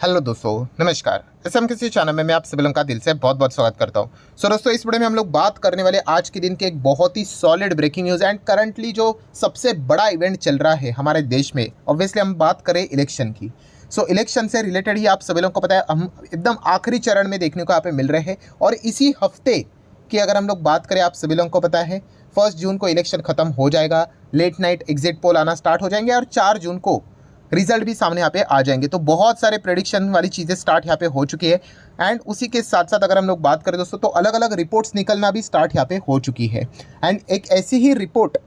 Hello दोस्तों, नमस्कार। SM किसी चैनल में मैं आप सभी लोगों का दिल से बहुत बहुत स्वागत करता हूं। दोस्तों, इस वीडियो में हम लोग बात करने वाले आज के दिन के एक बहुत ही solid breaking news and currently जो सबसे बड़ा इवेंट चल रहा है हमारे देश में। ऑब्वियसली हम बात करें इलेक्शन की। इलेक्शन से रिलेटेड ही आप सभी लोगों को पता है, हम एकदम आखिरी चरण में देखने को यहाँ पे मिल रहे हैं। और इसी हफ्ते की अगर हम लोग बात करें, आप सभी लोगों को पता है 1 जून को इलेक्शन खत्म हो जाएगा, लेट नाइट एग्जिट पोल आना स्टार्ट हो जाएंगे और 4 जून को रिजल्ट भी सामने यहाँ पे आ जाएंगे। तो बहुत सारे प्रेडिक्शन वाली चीज़ें स्टार्ट यहाँ पे हो चुकी है। एंड उसी के साथ साथ अगर हम लोग बात करें दोस्तों, तो अलग अलग रिपोर्ट्स निकलना भी स्टार्ट यहाँ पे हो चुकी है। एंड एक ऐसी ही रिपोर्ट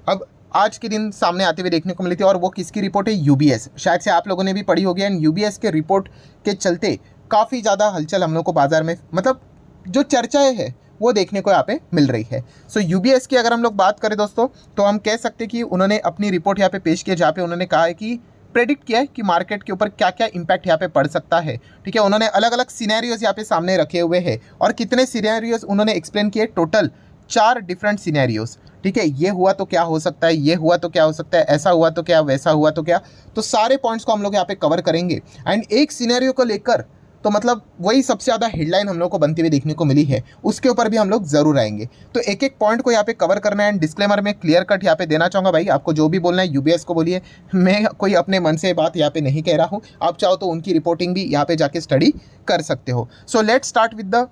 अब आज के दिन सामने आते हुए देखने को मिली थी, और वो किसकी रिपोर्ट है? यूबीएस। शायद से आप लोगों ने भी पढ़ी होगी। एंड यूबीएस के रिपोर्ट के चलते काफ़ी ज़्यादा हलचल हम लोग को बाजार में, मतलब जो चर्चाएँ हैं वो देखने को यहाँ पे मिल रही है। यूबीएस की अगर हम लोग बात करें दोस्तों, तो हम कह सकते हैं कि उन्होंने अपनी रिपोर्ट यहाँ पे पेश की है, जहाँ पे उन्होंने कहा है कि प्रेडिक्ट किया है कि मार्केट के ऊपर क्या क्या इंपैक्ट यहाँ पे पड़ सकता है। ठीक है, उन्होंने अलग अलग सिनेरियोज यहाँ पे सामने रखे हुए हैं। और कितने सिनेरियोज उन्होंने एक्सप्लेन किए? Total 4 different scenarios. ठीक है, ये हुआ तो क्या हो सकता है, ये हुआ तो क्या हो सकता है, ऐसा हुआ तो क्या, वैसा हुआ तो क्या। तो सारे पॉइंट्स को हम लोग यहाँ पे कवर करेंगे। एंड एक सिनेरियो को लेकर तो मतलब वही सबसे ज़्यादा हेडलाइन हम लोग को बनती हुई देखने को मिली है, उसके ऊपर भी हम लोग ज़रूर आएंगे। तो एक एक पॉइंट को यहाँ पे कवर करना है। एंड डिस्क्लेमर में क्लियर कट यहाँ पे देना चाहूँगा, भाई आपको जो भी बोलना है यूबीएस को बोलिए। मैं कोई अपने मन से बात यहाँ पे नहीं कह रहा हूँ। आप चाहो तो उनकी रिपोर्टिंग भी यहाँ पे जाके स्टडी कर सकते हो। Let's start with the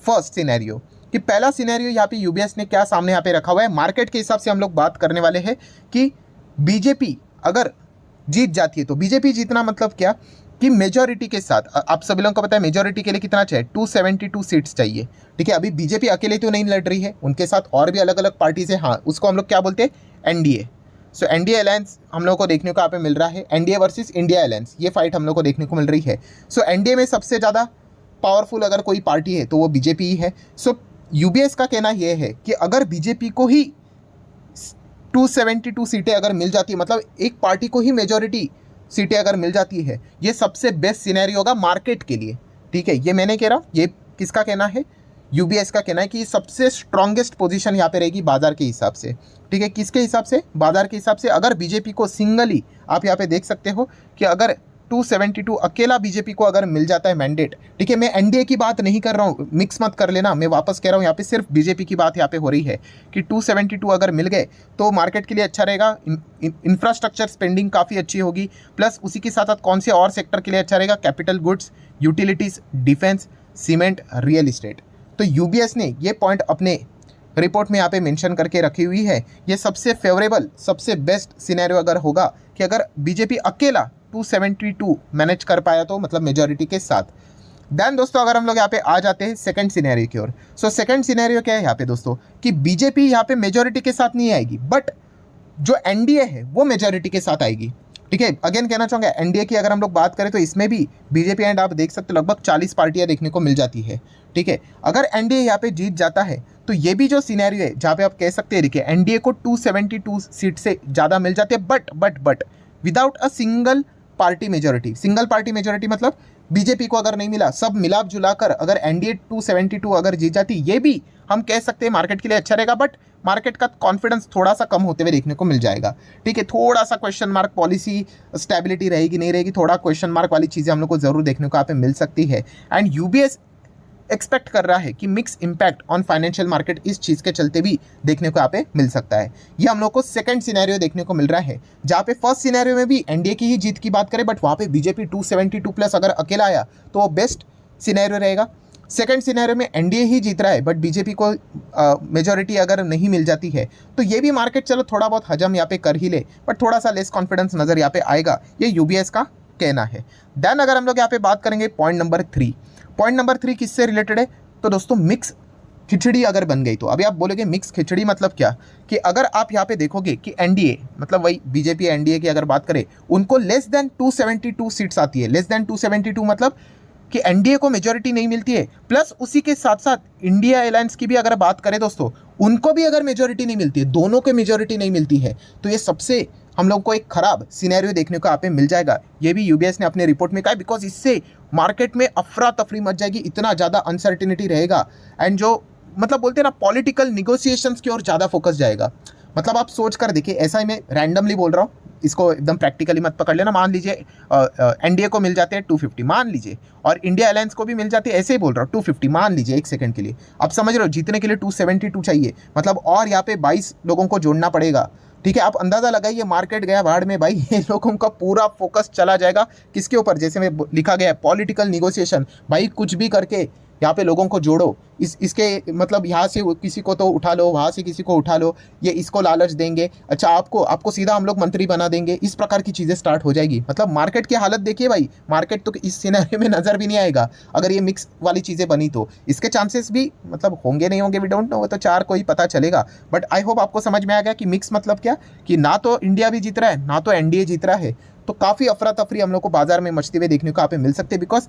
first scenario. कि पहला सिनेरियो यहाँ पे यूबीएस ने क्या सामने यहाँ पे रखा हुआ है। मार्केट के हिसाब से हम लोग बात करने वाले हैं कि बीजेपी अगर जीत जाती है, तो बीजेपी जीतना मतलब क्या कि मेजॉरिटी के साथ, आप सभी लोगों को पता है मेजॉरिटी के लिए कितना चाहिए? 272 सीट्स चाहिए। ठीक है, अभी बीजेपी अकेले तो नहीं लड़ रही है, उनके साथ और भी अलग अलग पार्टीज है। हाँ, उसको हम लोग क्या बोलते हैं? एनडीए। एनडीए अलायंस हम लोग को देखने को यहाँ पे मिल रहा है। एनडीए वर्सेस इंडिया अलायंस, ये फाइट हम लोग को देखने को मिल रही है। एनडीए में सबसे ज़्यादा पावरफुल अगर कोई पार्टी है तो वो बीजेपी ही है। यूबीएस का कहना यह है कि अगर बीजेपी को ही 272 सीटें अगर मिल जाती है, मतलब एक पार्टी को ही मेजॉरिटी सीटें अगर मिल जाती है, ये सबसे बेस्ट सिनेरियो होगा मार्केट के लिए। ठीक है, ये मैं नहीं कह रहा हूँ, ये किसका कहना है? यूबीएस का कहना है कि ये सबसे स्ट्रॉन्गेस्ट पोजीशन यहाँ पे रहेगी बाजार के हिसाब से। ठीक है, किसके हिसाब से? बाजार के हिसाब से। अगर बीजेपी को सिंगली, आप यहाँ पे देख सकते हो कि अगर 272 अकेला बीजेपी को अगर मिल जाता है मैंडेट। ठीक है, मैं एनडीए की बात नहीं कर रहा हूँ, मिक्स मत कर लेना, मैं वापस कह रहा हूँ यहाँ पे सिर्फ बीजेपी की बात यहाँ पे हो रही है कि 272 अगर मिल गए तो मार्केट के लिए अच्छा रहेगा। इंफ्रास्ट्रक्चर स्पेंडिंग काफ़ी अच्छी होगी। प्लस उसी के साथ साथ कौन से और सेक्टर के लिए अच्छा रहेगा? Capital goods, utilities, defence, cement, real estate. तो यूबीएस ने ये पॉइंट अपने रिपोर्ट में यहाँ पे मेंशन करके रखी हुई है। ये सबसे फेवरेबल, सबसे बेस्ट सिनेरियो अगर होगा कि अगर बीजेपी अकेला 272 मैनेज कर पाया तो, मतलब मेजॉरिटी के साथ। देन दोस्तों, अगर हम लोग यहाँ पे आ जाते हैं सेकंड सिनेरियो की ओर। सेकंड सिनेरियो क्या है यहाँ पे दोस्तों? कि बीजेपी यहाँ पे मेजॉरिटी के साथ नहीं आएगी, बट जो एनडीए है वो मेजॉरिटी के साथ आएगी। ठीक है, अगेन कहना चाहूँगा, एनडीए की अगर हम लोग बात करें तो इसमें भी बीजेपी एंड आप देख सकते हो लगभग 40 पार्टियां देखने को मिल जाती है। ठीक है, अगर एनडीए यहाँ पे जीत जाता है तो ये भी जो सिनेरियो है जहाँ पे आप कह सकते हैं, देखिए एनडीए को 272 सीट से ज़्यादा मिल जाती है, but without a single party majority. Single party majority मतलब बीजेपी को अगर नहीं मिला, सब मिला जुला कर अगर एनडीए 272 अगर जीत जाती, ये भी हम कह सकते हैं मार्केट के लिए अच्छा रहेगा। बट मार्केट का कॉन्फिडेंस थोड़ा सा कम होते हुए देखने को मिल जाएगा। ठीक है, थोड़ा सा क्वेश्चन मार्क, पॉलिसी स्टेबिलिटी रहेगी नहीं रहेगी, थोड़ा क्वेश्चन मार्क वाली चीज़ें हम लोग को जरूर देखने को यहाँ पे मिल सकती है। एंड यूबीएस एक्सपेक्ट कर रहा है कि mix impact on financial market इस चीज़ के चलते भी देखने को यहाँ पे मिल सकता है। ये हम लोग को सेकंड सिनेरियो देखने को मिल रहा है, जहाँ पे फर्स्ट सिनेरियो में भी एनडीए की ही जीत की बात करें, बट वहाँ पे बीजेपी 272 प्लस अगर अकेला आया तो वो बेस्ट सिनेरियो रहेगा। सेकंड सिनेरियो में एनडीए ही जीत रहा है, बट बीजेपी को मेजॉरिटी अगर नहीं मिल जाती है तो ये भी मार्केट चलो थोड़ा बहुत हजम यहाँ पे कर ही ले, बट थोड़ा सा लेस कॉन्फिडेंस नज़र यहाँ पे आएगा। ये यूबीएस का कहना है। देन अगर हम लोग यहाँ पे बात करेंगे पॉइंट नंबर 3। पॉइंट नंबर 3 किससे रिलेटेड है? तो दोस्तों, मिक्स खिचड़ी अगर बन गई तो। अभी आप बोलोगे मिक्स खिचड़ी मतलब क्या? कि अगर आप यहाँ पे देखोगे कि एनडीए, मतलब वही बीजेपी एनडीए की अगर बात करें, उनको लेस देन 272 सीट्स आती है। लेस देन 272 मतलब कि एनडीए को मेजॉरिटी नहीं मिलती है, प्लस उसी के साथ साथ इंडिया अलायंस की भी अगर बात करें दोस्तों, उनको भी अगर मेजॉरिटी नहीं मिलती है, दोनों को मेजॉरिटी नहीं मिलती है, तो ये सबसे हम लोग को एक खराब सिनेरियो देखने को यहाँ पे मिल जाएगा। ये भी यूबीएस ने अपने रिपोर्ट में कहा, बिकॉज इससे मार्केट में अफरा तफरी मच जाएगी, इतना ज़्यादा अनसर्टिनिटी रहेगा। एंड जो मतलब बोलते हैं ना, पॉलिटिकल निगोसिएशंस की ओर ज़्यादा फोकस जाएगा। मतलब आप सोच कर देखिए, ऐसा ही मैं रैंडमली बोल रहा हूँ, इसको एकदम प्रैक्टिकली मत पकड़ लेना, मान लीजिए एनडीए को मिल जाते हैं 250 मान लीजिए, और इंडिया अलायंस को भी मिल जाती है, ऐसे ही बोल रहा हूँ 250 मान लीजिए एक सेकंड के लिए, अब समझ रहे हो जीतने के लिए 272 चाहिए, मतलब और यहाँ पे 22 लोगों को जोड़ना पड़ेगा। ठीक है, आप अंदाजा लगाइए, मार्केट गया भाड़ में भाई, ये लोगों का पूरा फोकस चला जाएगा किसके ऊपर, जैसे में लिखा गया है पॉलिटिकल निगोशिएशन, भाई कुछ भी करके यहाँ पे लोगों को जोड़ो, इसके मतलब यहाँ से किसी को तो उठा लो, वहाँ से किसी को उठा लो, ये इसको लालच देंगे, अच्छा आपको सीधा हम लोग मंत्री बना देंगे, इस प्रकार की चीज़ें स्टार्ट हो जाएगी। मतलब मार्केट की हालत देखिए भाई, मार्केट तो इस सिनेरियो में नज़र भी नहीं आएगा अगर ये मिक्स वाली चीज़ें बनी तो। इसके चांसेस भी मतलब होंगे नहीं होंगे वी डोंट नो, वो तो 4 को ही पता चलेगा, बट आई होप आपको समझ में आ गया कि मिक्स मतलब क्या, कि ना तो इंडिया भी जीत रहा है ना तो एनडीए जीत रहा है, तो काफ़ी अफरा तफरी हम लोग को बाजार में मचते हुए देखने को यहाँ पे मिल सकते हैं, बिकॉज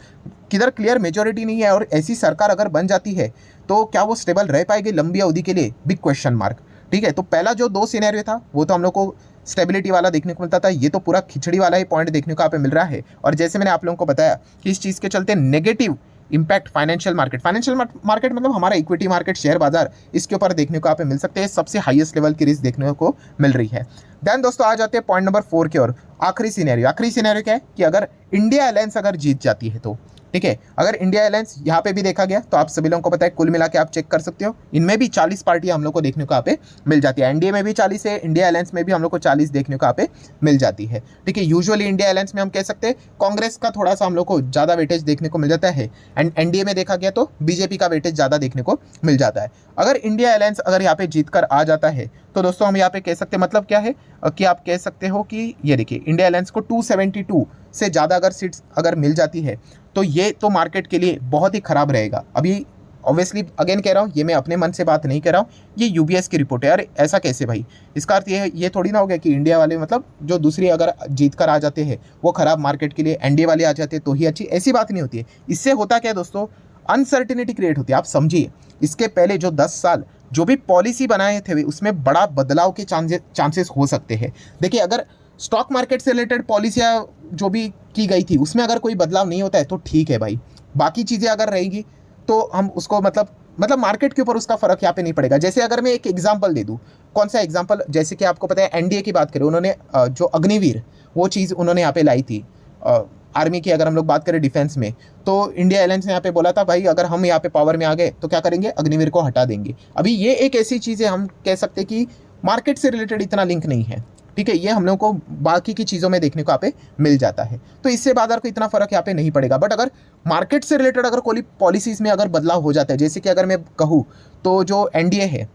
किधर क्लियर मेजोरिटी नहीं है, और ऐसी सरकार अगर बन जाती है तो क्या वो स्टेबल रह पाएगी लंबी अवधि के लिए, बिग क्वेश्चन मार्क। ठीक है, तो पहला जो 2 सिनेरियो था वो तो हम लोग को स्टेबिलिटी वाला देखने को मिलता था, ये तो पूरा खिचड़ी वाला ही पॉइंट देखने को यहाँ पे मिल रहा है। और जैसे मैंने आप लोगों को बताया कि इस चीज़ के चलते नेगेटिव इम्पैक्ट फाइनेंशियल मार्केट मतलब हमारा इक्विटी मार्केट, शेयर बाजार, इसके ऊपर देखने को यहाँ पे मिल सकते हैं, सबसे हाईएस्ट लेवल की रिस्क देखने को मिल रही है। देन दोस्तों आ जाते हैं पॉइंट नंबर 4 की ओर, आखिरी सिनेरियो क्या है कि अगर इंडिया अलायंस अगर जीत जाती है तो, ठीक है, अगर इंडिया अलायंस यहाँ पे भी देखा गया तो आप सभी लोगों को पता है, कुल मिला के आप चेक कर सकते हो, इनमें भी 40 पार्टियां हम लोग को देखने को यहाँ पे मिल जाती है, एनडीए में भी 40 है, इंडिया अलायंस में भी हम लोग को 40 देखने को यहाँ पे मिल जाती है। ठीक है, यूजुअली इंडिया अलायंस में हम कह सकते हैं कांग्रेस का थोड़ा सा हम लोग को ज़्यादा वेटेज देखने को मिल जाता है, एंड एनडीए में देखा गया तो बीजेपी का वेटेज ज़्यादा देखने को मिल जाता है। अगर इंडिया अलायंस अगर यहाँ पे जीत कर आ जाता है तो दोस्तों हम यहाँ पे कह सकते हैं, मतलब क्या है कि आप कह सकते हो कि ये देखिए इंडिया अलायंस को 272 से ज़्यादा अगर सीट्स अगर मिल जाती है तो ये तो मार्केट के लिए बहुत ही ख़राब रहेगा। अभी ऑब्वियसली अगेन कह रहा हूँ, ये मैं अपने मन से बात नहीं कर रहा हूँ, ये यूबीएस की रिपोर्ट है। अरे ऐसा कैसे भाई, इसका अर्थ ये थोड़ी ना हो गया कि इंडिया वाले मतलब जो दूसरी अगर जीत कर आ जाते हैं वो ख़राब मार्केट के लिए, एनडीए वाले आ जाते हैं तो ही अच्छी, ऐसी बात नहीं होती है। इससे होता क्या है दोस्तों, अनसर्टिनिटी क्रिएट होती है। आप समझिए, इसके पहले जो 10 साल जो भी पॉलिसी बनाए थे उसमें बड़ा बदलाव के चांसेस हो सकते हैं। देखिए, अगर स्टॉक मार्केट से रिलेटेड पॉलिसियाँ जो भी की गई थी उसमें अगर कोई बदलाव नहीं होता है तो ठीक है भाई, बाकी चीज़ें अगर रहेंगी तो हम उसको मतलब मार्केट के ऊपर उसका फ़र्क यहाँ पे नहीं पड़ेगा। जैसे अगर मैं एक एग्जांपल दे दूँ, कौन सा एग्जांपल, जैसे कि आपको पता है एनडीए की बात करें, उन्होंने जो अग्निवीर वो चीज़ उन्होंने यहाँ पे लाई थी, आर्मी की अगर हम लोग बात करें डिफेंस में, तो इंडिया अलायंस ने यहाँ पे बोला था भाई अगर हम यहाँ पे पावर में आ गए तो क्या करेंगे, अग्निवीर को हटा देंगे। अभी ये एक ऐसी चीज़ है, हम कह सकते हैं कि मार्केट से रिलेटेड इतना लिंक नहीं है। ठीक है, ये हम लोग को बाकी की चीज़ों में देखने को यहाँ पे मिल जाता है, तो इससे बाजार को इतना फर्क यहाँ पे नहीं पड़ेगा। बट अगर मार्केट से रिलेटेड अगर कोई पॉलिसीज़ में अगर बदलाव हो जाता है, जैसे कि अगर मैं कहूँ तो जो एनडीए है,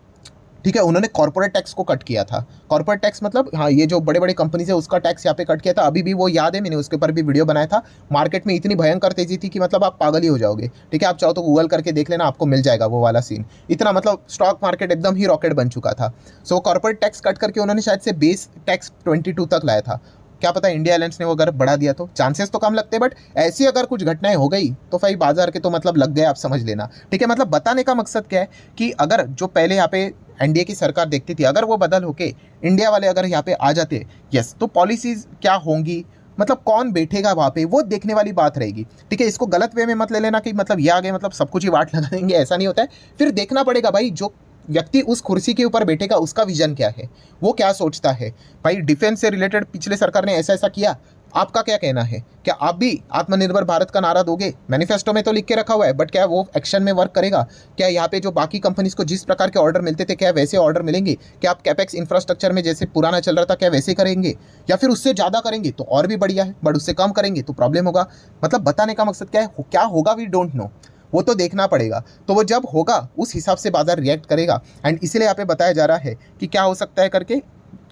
ठीक है, उन्होंने कॉर्पोरेट टैक्स को कट किया था। कॉर्पोरेट टैक्स मतलब हाँ, ये जो बड़े बड़े कंपनीज है उसका टैक्स यहाँ पे कट किया था। अभी भी वो याद है, मैंने उसके ऊपर भी वीडियो बनाया था। मार्केट में इतनी भयंकर तेजी थी कि मतलब आप पागल ही हो जाओगे। ठीक है, आप चाहो तो गूगल करके देख लेना, आपको मिल जाएगा वो वाला सीन। इतना मतलब स्टॉक मार्केट एकदम ही रॉकेट बन चुका था। सो कॉर्पोरेट टैक्स कट करके उन्होंने शायद से बेस टैक्स 22 तक लाया था। क्या पता इंडिया अलायंस ने वो अगर बढ़ा दिया तो चांसेस तो कम लगते हैं, बट ऐसी अगर कुछ घटनाएं हो गई तो भाई बाजार के तो मतलब लग गए, आप समझ लेना। ठीक है, मतलब बताने का मकसद क्या है कि अगर जो पहले यहाँ पे एनडीए की सरकार देखती थी, अगर वो बदल होके इंडिया वाले अगर यहाँ पे आ जाते, यस, तो पॉलिसीज़ क्या होंगी, मतलब कौन बैठेगा वहाँ पे, वो देखने वाली बात रहेगी। ठीक है, इसको गलत वे में मत ले लेना कि मतलब ये आ गए मतलब सब कुछ ही वाट लगा देंगे, ऐसा नहीं होता है। फिर देखना पड़ेगा भाई जो व्यक्ति उस कुर्सी के ऊपर बैठेगा उसका विजन क्या है, वो क्या सोचता है। भाई डिफेंस से रिलेटेड पिछले सरकार ने ऐसा किया, आपका क्या कहना है? क्या आप भी आत्मनिर्भर भारत का नारा दोगे? मैनिफेस्टो में तो लिख के रखा हुआ है, बट क्या वो एक्शन में वर्क करेगा? क्या यहाँ पे जो बाकी कंपनीज को जिस प्रकार के ऑर्डर मिलते थे क्या वैसे ऑर्डर मिलेंगे? क्या आप कैपेक्स इंफ्रास्ट्रक्चर में जैसे पुराना चल रहा था क्या वैसे करेंगे, या फिर उससे ज़्यादा करेंगे तो और भी बढ़िया है, बट उससे कम करेंगे तो प्रॉब्लम होगा। मतलब बताने का मकसद क्या है, क्या होगा वी डोंट नो, वो तो देखना पड़ेगा। तो वो जब होगा उस हिसाब से बाजार रिएक्ट करेगा। एंड इसीलिए यहाँ पे बताया जा रहा है कि क्या हो सकता है करके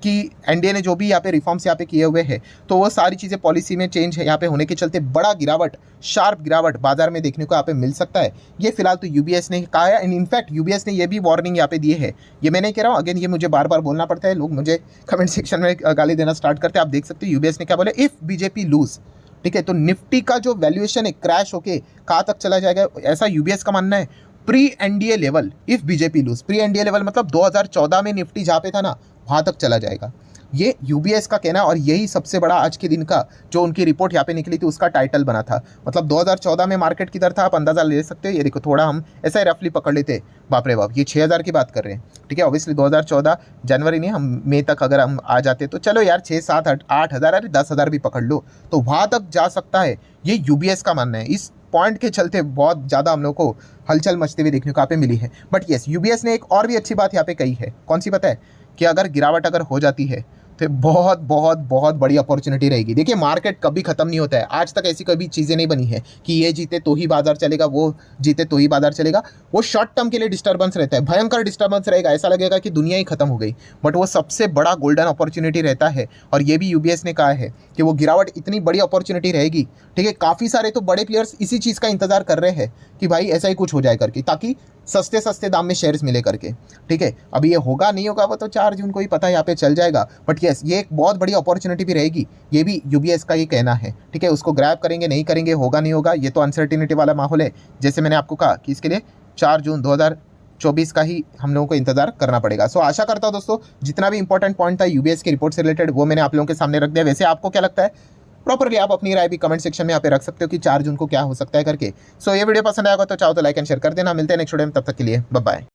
कि एनडीए ने जो भी यहाँ पे रिफॉर्म्स यहाँ पे किए हुए हैं तो वो सारी चीज़ें पॉलिसी में चेंज है यहाँ पे होने के चलते बड़ा गिरावट, शार्प गिरावट बाजार में देखने को यहाँ पे मिल सकता है। ये फिलहाल तो यूबीएस ने कहा है, एंड इनफैक्ट यूबीएस ने ये भी वार्निंग यहाँ पे दी है। ये मैं नहीं कह रहा हूँ, अगेन ये मुझे बार बार बोलना पड़ता है, लोग मुझे कमेंट सेक्शन में गाली देना स्टार्ट करते हैं। आप देख सकते हो यूबीएस ने क्या बोला, इफ़ बीजेपी लूज, ठीक है, तो निफ्टी का जो वैल्यूएशन है क्रैश होके कहाँ तक चला जाएगा, ऐसा यूबीएस का मानना है। Pre NDA level, if BJP lose, pre NDA level मतलब 2014 में निफ्टी जहाँ पे था ना वहाँ तक चला जाएगा। ये यूबीएस का कहना है और यही सबसे बड़ा आज के दिन का जो उनकी रिपोर्ट यहाँ पे निकली थी उसका टाइटल बना था। मतलब 2014 में मार्केट किधर था आप अंदाज़ा ले सकते हो। ये देखो थोड़ा हम ऐसा ही रफली पकड़ लेते, बाप रे बाप, ये 6000 की बात कर रहे हैं, ठीक है। ऑब्वियसली 2014 जनवरी नहीं, हम मई तक अगर हम आ जाते तो चलो यार 6 7 8 हज़ार, अरे 10,000 भी पकड़ लो तो वहाँ तक जा सकता है, ये यूबीएस का मानना है। इस पॉइंट के चलते बहुत ज़्यादा हम लोग को हलचल मचते हुए देखने को यहाँ पे मिली है। बट येस, यूबीएस ने एक और भी अच्छी बात यहाँ पे कही है। कौन सी पता है? कि अगर गिरावट अगर हो जाती है तो बहुत बहुत बहुत बड़ी अपॉर्चुनिटी रहेगी। देखिए मार्केट कभी खत्म नहीं होता है, आज तक ऐसी कभी चीज़ें नहीं बनी है कि ये जीते तो ही बाजार चलेगा, वो जीते तो ही बाजार चलेगा। वो शॉर्ट टर्म के लिए डिस्टर्बेंस रहता है, भयंकर डिस्टर्बेंस रहेगा, ऐसा लगेगा कि दुनिया ही खत्म हो गई। बट वो सबसे बड़ा गोल्डन अपॉर्चुनिटी रहता है और ये भी यूबीएस ने कहा है कि वो गिरावट इतनी बड़ी अपॉर्चुनिटी रहेगी, ठीक है। काफ़ी सारे तो बड़े प्लेयर्स इसी चीज़ का इंतजार कर रहे हैं कि भाई ऐसा ही कुछ हो जाए करके, ताकि सस्ते सस्ते दाम में शेयर्स मिले करके, ठीक है। अभी ये होगा नहीं होगा वो तो 4 जून को ही पता यहाँ पे चल जाएगा। बट यस, ये एक बहुत बड़ी अपॉर्चुनिटी भी रहेगी, ये भी यूबीएस का ही कहना है, ठीक है। उसको ग्रैब करेंगे नहीं करेंगे, होगा नहीं होगा, ये तो अनसर्टिनिटी वाला माहौल है। जैसे मैंने आपको कहा कि इसके लिए 4 जून 2024 का ही हम लोगों को इंतजार करना पड़ेगा। सो आशा करता हूँ दोस्तों जितना भी इंपॉर्टेंट पॉइंट था यूबीएस की रिपोर्ट से रिलेटेड वो मैंने आप लोगों के सामने रख दिया। वैसे आपको क्या लगता है? प्रॉपरली आप अपनी राय भी कमेंट सेक्शन में यहाँ पे रख सकते हो कि 4 जून को क्या हो सकता है करके। सो ये वीडियो पसंद आएगा तो चाहो तो लाइक एंड शेयर कर देना। मिलते हैं नेक्स्ट वीडियो में, तब तक के लिए बाय बाय।